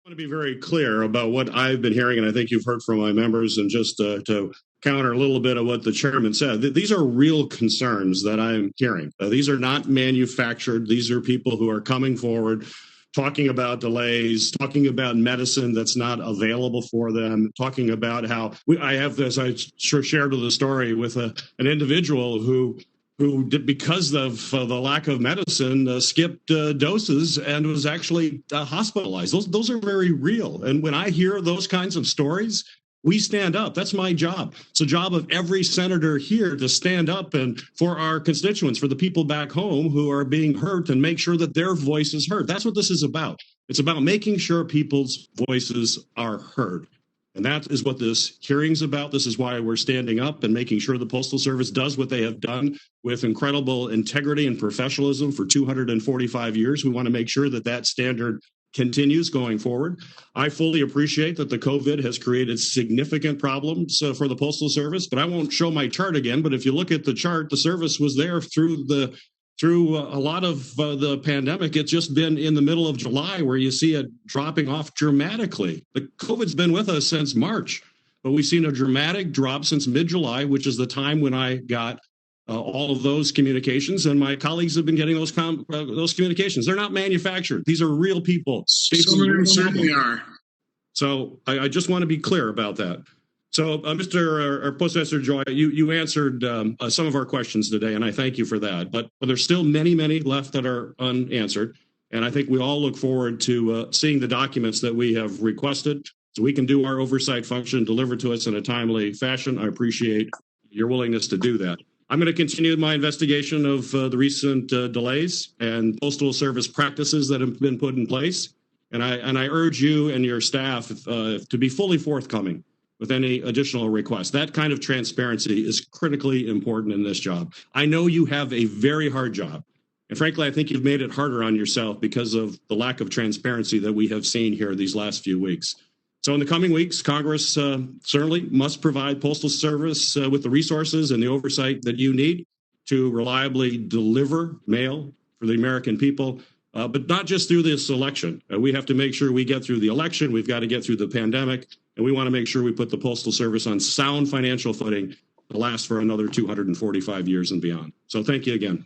To be very clear about what I've been hearing, and I think you've heard from my members, and just to counter a little bit of what the chairman said, these are real concerns that I'm hearing. These are not manufactured. These are people who are coming forward, talking about delays, talking about medicine that's not available for them, talking about how I have this, I shared the story with an individual who did, because of the lack of medicine, skipped doses and was actually hospitalized. Those are very real. And when I hear those kinds of stories, we stand up. That's my job. It's a job of every senator here to stand up and for our constituents, for the people back home who are being hurt, and make sure that their voice is heard. That's what this is about. It's about making sure people's voices are heard. And that is what this hearing's about. This is why we're standing up and making sure the Postal Service does what they have done with incredible integrity and professionalism for 245 years. We want to make sure that that standard continues going forward. I fully appreciate that the COVID has created significant problems for the Postal Service, but I won't show my chart again. But if you look at the chart, the service was there through a lot of the pandemic. It's just been in the middle of July where you see it dropping off dramatically. The COVID's been with us since March, but we've seen a dramatic drop since mid-July, which is the time when I got all of those communications, and my colleagues have been getting those communications. They're not manufactured. These are real people. Some of them certainly are. So I just want to be clear about that. So, Mr. Postmaster DeJoy, you answered some of our questions today, and I thank you for that. But there's still many, many left that are unanswered. And I think we all look forward to seeing the documents that we have requested so we can do our oversight function, deliver to us in a timely fashion. I appreciate your willingness to do that. I'm going to continue my investigation of the recent delays and Postal Service practices that have been put in place. And I urge you and your staff to be fully forthcoming with any additional requests. That kind of transparency is critically important in this job. I know you have a very hard job. And frankly, I think you've made it harder on yourself because of the lack of transparency that we have seen here these last few weeks. So in the coming weeks, Congress certainly must provide Postal Service with the resources and the oversight that you need to reliably deliver mail for the American people, but not just through this election. We have to make sure we get through the election. We've got to get through the pandemic. And we want to make sure we put the Postal Service on sound financial footing to last for another 245 years and beyond. So thank you again.